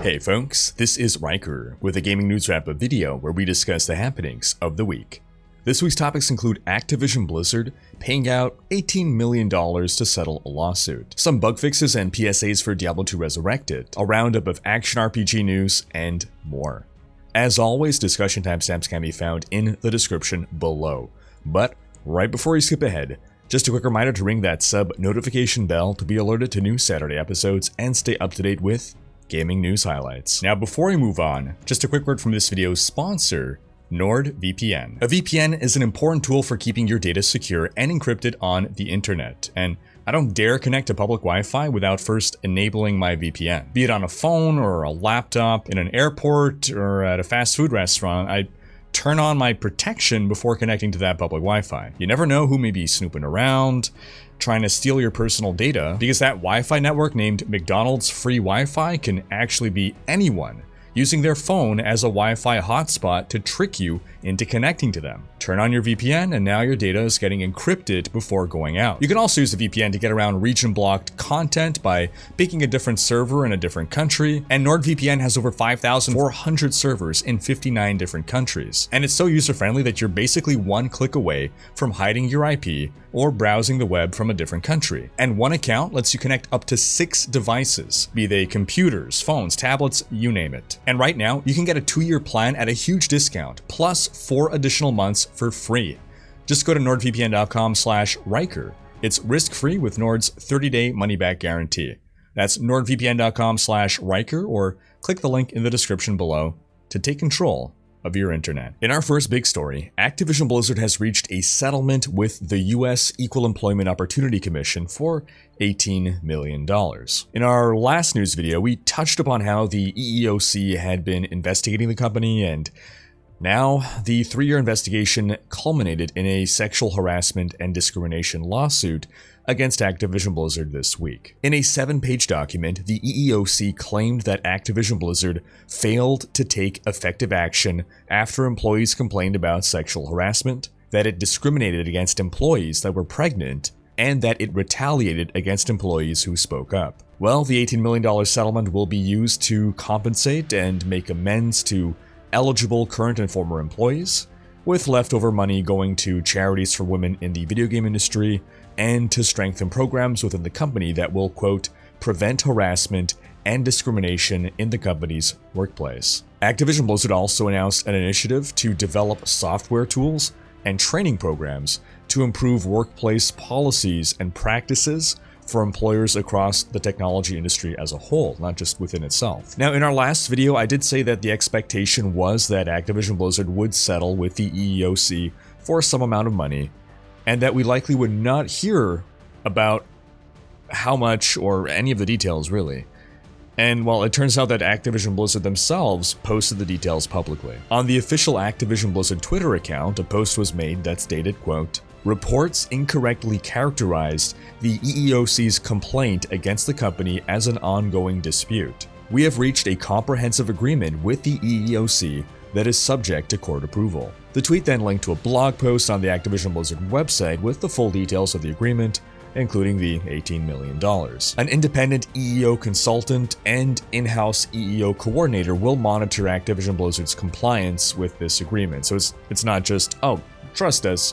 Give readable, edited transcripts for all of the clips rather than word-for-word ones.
Hey folks, this is Riker with a gaming news wrap-up video where we discuss the happenings of the week. This week's topics include Activision Blizzard paying out $18 million to settle a lawsuit, some bug fixes and PSAs for Diablo 2 Resurrected, a roundup of action RPG news, and more. As always, discussion timestamps can be found in the description below. But right before you skip ahead, just a quick reminder to ring that sub notification bell to be alerted to new Saturday episodes and stay up to date with gaming news highlights. Now before we move on, just a quick word from this video's sponsor, NordVPN. A VPN is an important tool for keeping your data secure and encrypted on the internet, and I don't dare connect to public Wi-Fi without first enabling my VPN. Be it on a phone or a laptop, in an airport, or at a fast food restaurant, I turn on my protection before connecting to that public Wi-Fi. You never know who may be snooping around, trying to steal your personal data, because that Wi-Fi network named McDonald's free Wi-Fi can actually be anyone using their phone as a Wi-Fi hotspot to trick you into connecting to them. Turn on your VPN and now your data is getting encrypted before going out. You can also use the VPN to get around region-blocked content by picking a different server in a different country, and NordVPN has over 5,400 servers in 59 different countries. And it's so user-friendly that you're basically one click away from hiding your IP or browsing the web from a different country. And one account lets you connect up to 6 devices, be they computers, phones, tablets, you name it. And right now, you can get a 2-year plan at a huge discount, plus 4 additional months for free. Just go to nordvpn.com/Riker. It's risk-free with Nord's 30-day money-back guarantee. That's nordvpn.com/Riker, or click the link in the description below to take control of your internet. In our first big story, Activision Blizzard has reached a settlement with the US Equal Employment Opportunity Commission for $18 million. In our last news video, we touched upon how the EEOC had been investigating the company, and now the 3-year investigation culminated in a sexual harassment and discrimination lawsuit against Activision Blizzard this week. In a 7-page document, the EEOC claimed that Activision Blizzard failed to take effective action after employees complained about sexual harassment, that it discriminated against employees that were pregnant, and that it retaliated against employees who spoke up. Well, the $18 million settlement will be used to compensate and make amends to eligible current and former employees, with leftover money going to charities for women in the video game industry and to strengthen programs within the company that will, quote, prevent harassment and discrimination in the company's workplace. Activision Blizzard also announced an initiative to develop software tools and training programs to improve workplace policies and practices for employers across the technology industry as a whole, not just within itself. Now, in our last video, I did say that the expectation was that Activision Blizzard would settle with the EEOC for some amount of money, and that we likely would not hear about how much or any of the details, really. And well, it turns out that Activision Blizzard themselves posted the details publicly. On the official Activision Blizzard Twitter account, a post was made that stated, quote, reports incorrectly characterized the EEOC's complaint against the company as an ongoing dispute. We have reached a comprehensive agreement with the EEOC that is subject to court approval. The tweet then linked to a blog post on the Activision Blizzard website with the full details of the agreement, including the $18 million. An independent EEO consultant and in-house EEO coordinator will monitor Activision Blizzard's compliance with this agreement. So it's not just, oh, trust us,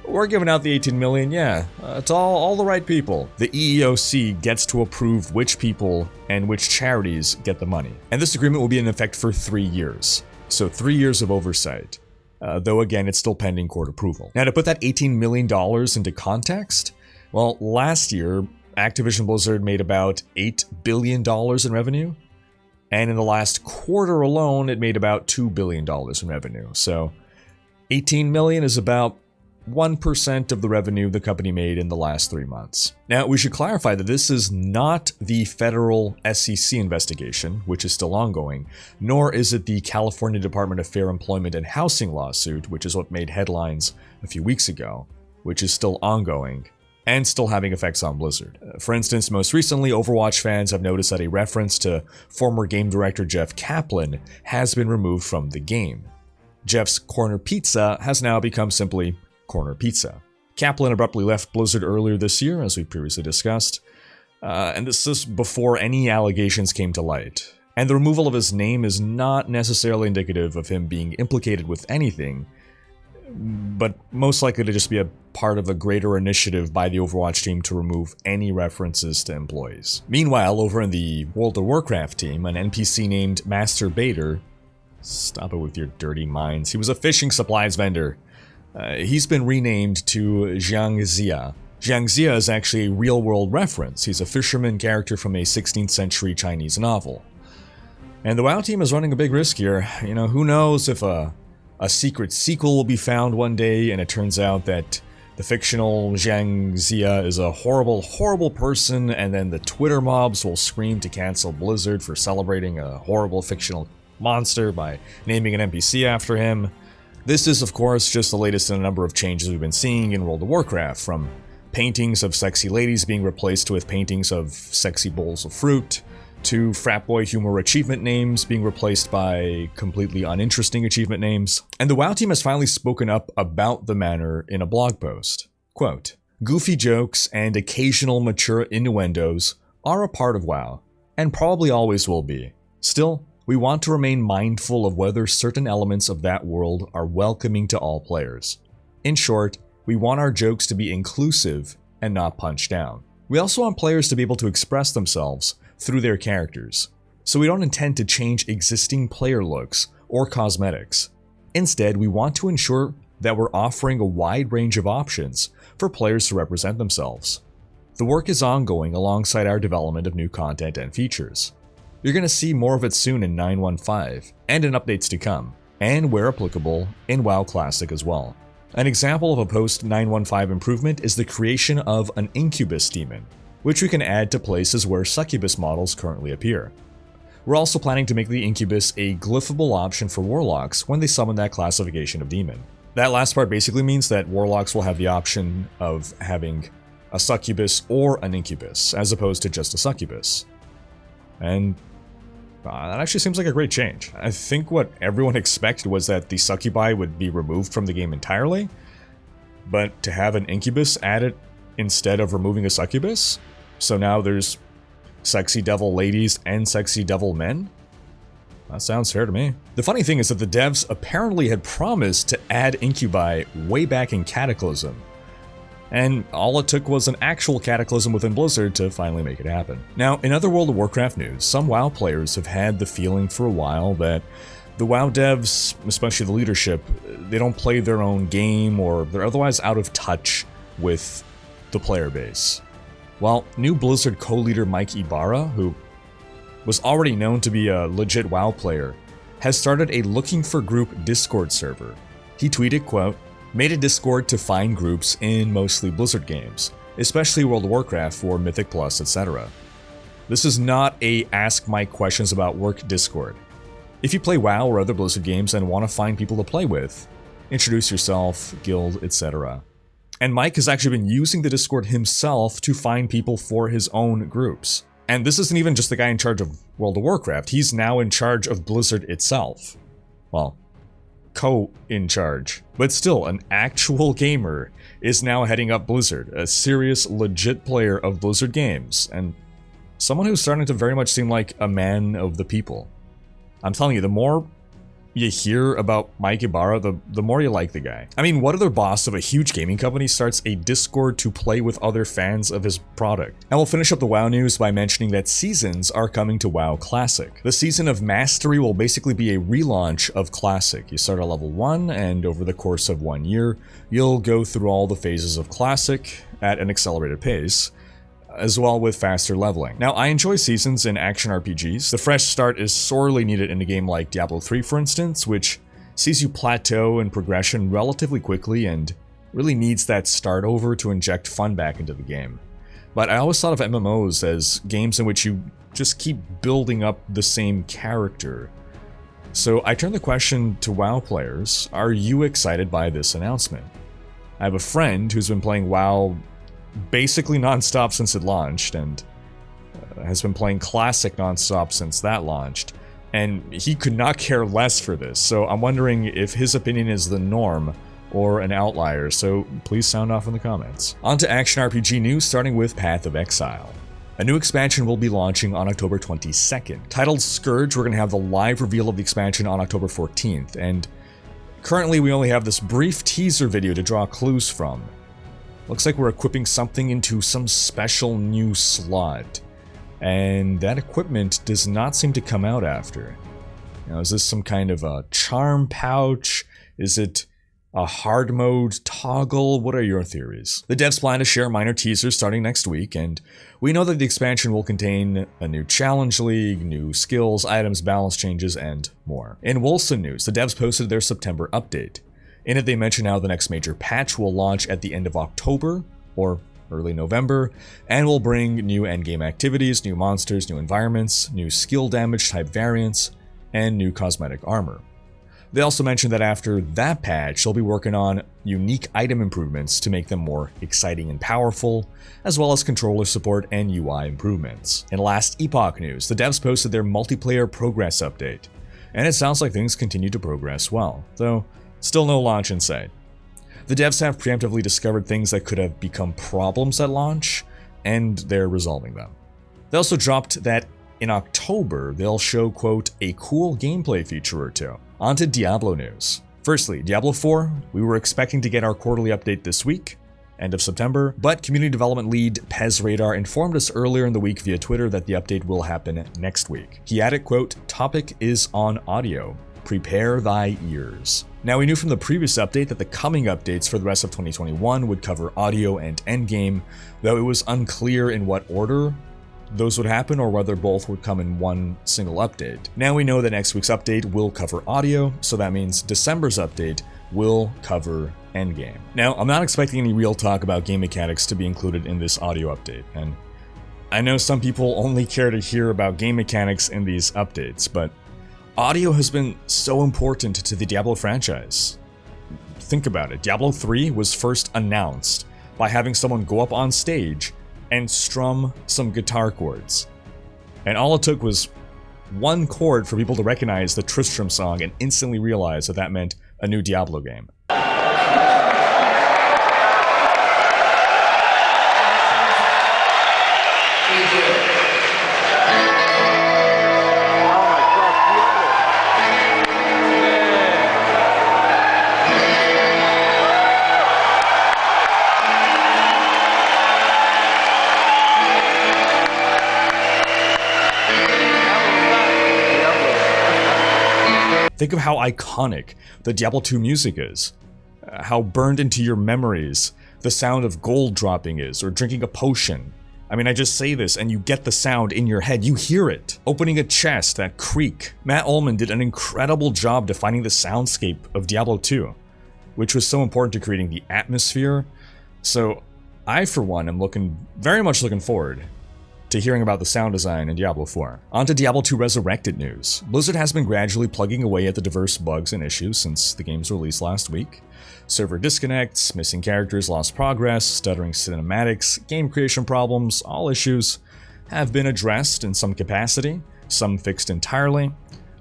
we're giving out the $18 million, yeah, it's all the right people. The EEOC gets to approve which people and which charities get the money. And this agreement will be in effect for 3 years. So 3 years of oversight. Though again, it's still pending court approval. Now, to put that $18 million into context, well, last year, Activision Blizzard made about $8 billion in revenue. And in the last quarter alone, it made about $2 billion in revenue. So 18 million is about 1% of the revenue the company made in the last 3 months. Now, we should clarify that this is not the federal SEC investigation, which is still ongoing, nor is it the California Department of Fair Employment and Housing lawsuit, which is what made headlines a few weeks ago, which is still ongoing and still having effects on Blizzard. For instance, most recently, Overwatch fans have noticed that a reference to former game director Jeff Kaplan has been removed from the game. Jeff's Corner Pizza has now become simply Corner Pizza. Kaplan abruptly left Blizzard earlier this year, as we previously discussed, and this is before any allegations came to light. And the removal of his name is not necessarily indicative of him being implicated with anything, but most likely to just be a part of a greater initiative by the Overwatch team to remove any references to employees. Meanwhile, over in the World of Warcraft team, an NPC named Master Bader, stop it with your dirty minds, he was a fishing supplies vendor. He's been renamed to Zhang Zia. Zhang Zia is actually a real-world reference. He's a fisherman character from a 16th century Chinese novel. And the WoW team is running a big risk here. You know, who knows if a secret sequel will be found one day and it turns out that the fictional Zhang Zia is a horrible, horrible person, and then the Twitter mobs will scream to cancel Blizzard for celebrating a horrible fictional monster by naming an NPC after him. This is, of course, just the latest in a number of changes we've been seeing in World of Warcraft, from paintings of sexy ladies being replaced with paintings of sexy bowls of fruit, to frat boy humor achievement names being replaced by completely uninteresting achievement names. And the WoW team has finally spoken up about the matter in a blog post. Quote, "Goofy jokes and occasional mature innuendos are a part of WoW, and probably always will be. Still, we want to remain mindful of whether certain elements of that world are welcoming to all players. In short, we want our jokes to be inclusive and not punch down. We also want players to be able to express themselves through their characters, so we don't intend to change existing player looks or cosmetics. Instead, we want to ensure that we're offering a wide range of options for players to represent themselves. The work is ongoing alongside our development of new content and features. You're going to see more of it soon in 9.15 and in updates to come, and where applicable, in WoW Classic as well. An example of a post-9.15 improvement is the creation of an Incubus demon, which we can add to places where succubus models currently appear. We're also planning to make the Incubus a glyphable option for Warlocks when they summon that classification of demon. That last part basically means that Warlocks will have the option of having a succubus or an Incubus, as opposed to just a succubus. And that actually seems like a great change. I think what everyone expected was that the succubi would be removed from the game entirely, but to have an Incubus added instead of removing a succubus? So now there's sexy devil ladies and sexy devil men? That sounds fair to me. The funny thing is that the devs apparently had promised to add incubi way back in Cataclysm, and all it took was an actual Cataclysm within Blizzard to finally make it happen. Now, in other World of Warcraft news, some WoW players have had the feeling for a while that the WoW devs, especially the leadership, they don't play their own game, or they're otherwise out of touch with the player base. Well, new Blizzard co-leader Mike Ibarra, who was already known to be a legit WoW player, has started a Looking for Group Discord server. He tweeted, quote, "Made a Discord to find groups in mostly Blizzard games, especially World of Warcraft for Mythic Plus, etc. This is not a Ask Mike Questions About Work Discord. If you play WoW or other Blizzard games and want to find people to play with, introduce yourself, guild, etc." And Mike has actually been using the Discord himself to find people for his own groups. And this isn't even just the guy in charge of World of Warcraft, he's now in charge of Blizzard itself. Well, co-in charge. But still, an actual gamer is now heading up Blizzard, a serious, legit player of Blizzard games, and someone who's starting to very much seem like a man of the people. I'm telling you, the more you hear about Mike Ibarra, the more you like the guy. I mean, what other boss of a huge gaming company starts a Discord to play with other fans of his product? And we'll finish up the WoW news by mentioning that seasons are coming to WoW Classic. The season of Mastery will basically be a relaunch of Classic. You start at level 1, and over the course of 1 year, you'll go through all the phases of Classic at an accelerated pace, as well with faster leveling. Now, I enjoy seasons in action RPGs. The fresh start is sorely needed in a game like Diablo 3, for instance, which sees you plateau in progression relatively quickly and really needs that start over to inject fun back into the game. But I always thought of MMOs as games in which you just keep building up the same character. So I turn the question to WoW players, are you excited by this announcement? I have a friend who's been playing WoW basically non-stop since it launched, and has been playing Classic non-stop since that launched, and he could not care less for this, so I'm wondering if his opinion is the norm or an outlier, so please sound off in the comments. On to action RPG news, starting with Path of Exile. A new expansion will be launching on October 22nd. Titled Scourge, we're going to have the live reveal of the expansion on October 14th, and currently we only have this brief teaser video to draw clues from. Looks like we're equipping something into some special new slot, and that equipment does not seem to come out after. Now, is this some kind of a charm pouch? Is it a hard mode toggle? What are your theories? The devs plan to share minor teasers starting next week, and we know that the expansion will contain a new challenge league, new skills, items, balance changes, and more. In Wolcen news, the devs posted their September update. In it, they mention how the next major patch will launch at the end of October, or early November, and will bring new endgame activities, new monsters, new environments, new skill damage type variants, and new cosmetic armor. They also mentioned that after that patch, they'll be working on unique item improvements to make them more exciting and powerful, as well as controller support and UI improvements. In last Epoch news, the devs posted their multiplayer progress update, and it sounds like things continue to progress well, though still no launch in sight. The devs have preemptively discovered things that could have become problems at launch, and they're resolving them. They also dropped that in October, they'll show, quote, a cool gameplay feature or two. On to Diablo news. Firstly, Diablo 4, we were expecting to get our quarterly update this week, end of September, but community development lead PezRadar informed us earlier in the week via Twitter that the update will happen next week. He added, quote, topic is on audio. Prepare thy ears. Now, we knew from the previous update that the coming updates for the rest of 2021 would cover audio and endgame, though it was unclear in what order those would happen or whether both would come in one single update. Now we know that next week's update will cover audio, so that means December's update will cover endgame. Now, I'm not expecting any real talk about game mechanics to be included in this audio update, and I know some people only care to hear about game mechanics in these updates, but audio has been so important to the Diablo franchise. Think about it. Diablo 3 was first announced by having someone go up on stage and strum some guitar chords. And all it took was one chord for people to recognize the Tristram song and instantly realize that that meant a new Diablo game. Think of how iconic the Diablo 2 music is, how burned into your memories the sound of gold dropping is, or drinking a potion. I mean, I just say this and you get the sound in your head, you hear it. Opening a chest, that creak. Matt Ullman did an incredible job defining the soundscape of Diablo 2, which was so important to creating the atmosphere. So I, for one, am very much looking forward to hearing about the sound design in Diablo 4. On to Diablo 2 Resurrected news. Blizzard has been gradually plugging away at the diverse bugs and issues since the game's release last week. Server disconnects, missing characters, lost progress, stuttering cinematics, game creation problems, all issues have been addressed in some capacity, some fixed entirely.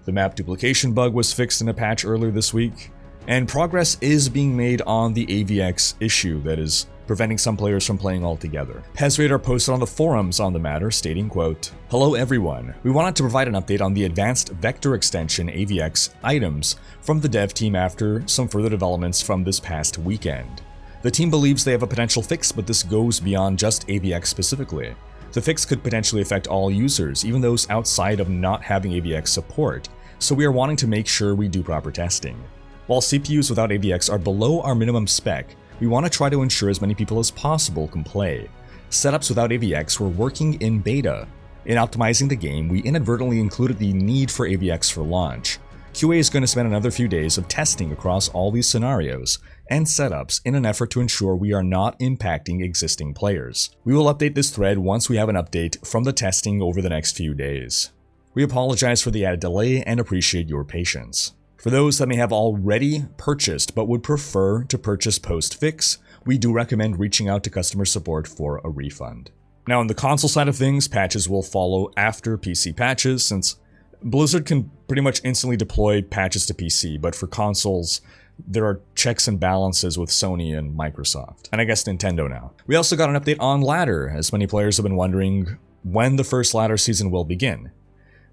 The map duplication bug was fixed in a patch earlier this week, and progress is being made on the AVX issue that is preventing some players from playing altogether. PezRadar posted on the forums on the matter, stating, quote, hello everyone, we wanted to provide an update on the advanced vector extension AVX items from the dev team after some further developments from this past weekend. The team believes they have a potential fix, but this goes beyond just AVX specifically. The fix could potentially affect all users, even those outside of not having AVX support, so we are wanting to make sure we do proper testing. While CPUs without AVX are below our minimum spec, we want to try to ensure as many people as possible can play. Setups without AVX were working in beta. In optimizing the game, we inadvertently included the need for AVX for launch. QA is going to spend another few days of testing across all these scenarios and setups in an effort to ensure we are not impacting existing players. We will update this thread once we have an update from the testing over the next few days. We apologize for the added delay and appreciate your patience. For those that may have already purchased but would prefer to purchase post-fix, we do recommend reaching out to customer support for a refund. Now, on the console side of things, patches will follow after PC patches, since Blizzard can pretty much instantly deploy patches to PC, but for consoles, there are checks and balances with Sony and Microsoft, and I guess Nintendo now. We also got an update on Ladder, as many players have been wondering when the first ladder season will begin.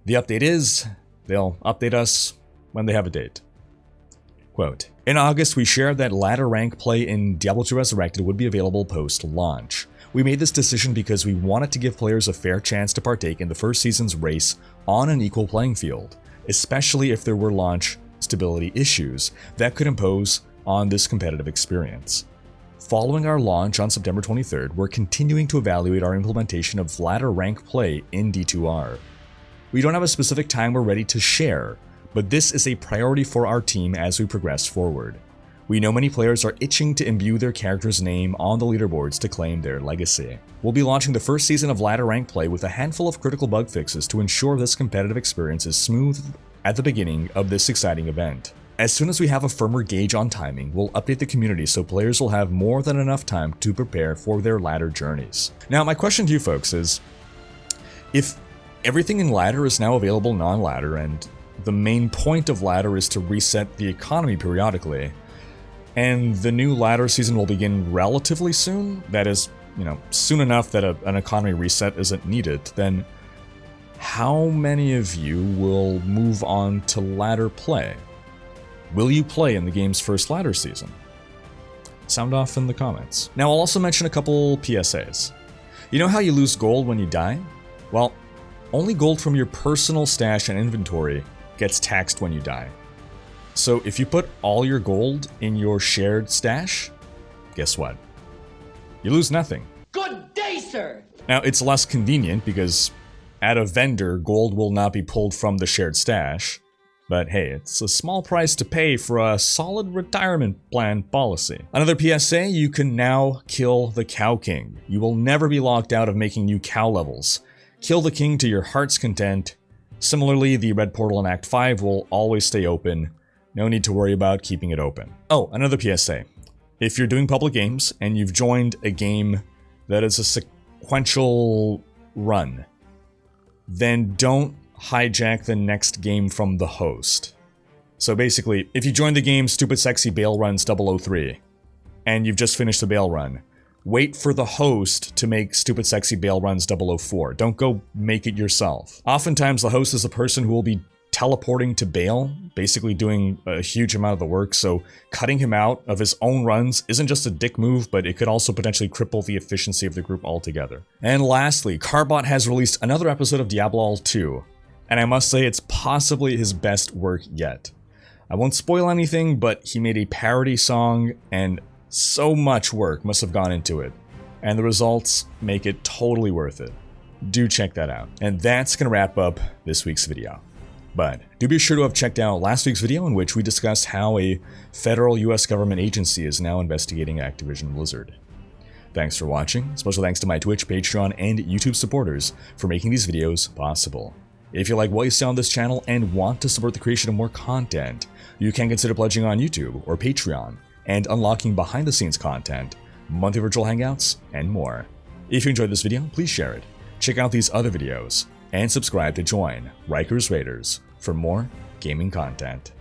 The update is, they'll update us when they have a date. Quote, in August, we shared that ladder rank play in Diablo 2 Resurrected would be available post-launch. We made this decision because we wanted to give players a fair chance to partake in the first season's race on an equal playing field, especially if there were launch stability issues that could impose on this competitive experience. Following our launch on September 23rd, we're continuing to evaluate our implementation of ladder rank play in D2R. We don't have a specific time we're ready to share, but this is a priority for our team as we progress forward. We know many players are itching to imbue their character's name on the leaderboards to claim their legacy. We'll be launching the first season of ladder rank play with a handful of critical bug fixes to ensure this competitive experience is smooth at the beginning of this exciting event. As soon as we have a firmer gauge on timing, we'll update the community so players will have more than enough time to prepare for their ladder journeys. Now, my question to you folks is, if everything in ladder is now available non-ladder and the main point of ladder is to reset the economy periodically, and the new ladder season will begin relatively soon, that is, soon enough that an economy reset isn't needed, then how many of you will move on to ladder play? Will you play in the game's first ladder season? Sound off in the comments. Now, I'll also mention a couple PSAs. You know how you lose gold when you die? Well, only gold from your personal stash and inventory gets taxed when you die. So if you put all your gold in your shared stash, guess what? You lose nothing. Good day, sir! Now, it's less convenient because at a vendor, gold will not be pulled from the shared stash. But hey, it's a small price to pay for a solid retirement plan policy. Another PSA, you can now kill the Cow King. You will never be locked out of making new cow levels. Kill the king to your heart's content. Similarly, the red portal in Act 5 will always stay open. No need to worry about keeping it open. Oh, another PSA. If you're doing public games and you've joined a game that is a sequential run, then don't hijack the next game from the host. So basically, if you join the game Stupid Sexy Bail Runs 003, and you've just finished the bail run, wait for the host to make Stupid Sexy Bail Runs 004. Don't go make it yourself. Oftentimes, the host is the person who will be teleporting to bail, basically doing a huge amount of the work, so cutting him out of his own runs isn't just a dick move, but it could also potentially cripple the efficiency of the group altogether. And lastly, Carbot has released another episode of Diablo 2, and I must say it's possibly his best work yet. I won't spoil anything, but he made a parody song, and so much work must have gone into it, and the results make it totally worth it. Do check that out. And that's gonna wrap up this week's video. But do be sure to have checked out last week's video in which we discussed how a federal US government agency is now investigating Activision Blizzard. Thanks for watching. Special thanks to my Twitch, Patreon, and YouTube supporters for making these videos possible. If you like what you see on this channel and want to support the creation of more content, you can consider pledging on YouTube or Patreon and unlocking behind-the-scenes content, monthly virtual hangouts, and more. If you enjoyed this video, please share it, check out these other videos, and subscribe to join Riker's Raiders for more gaming content.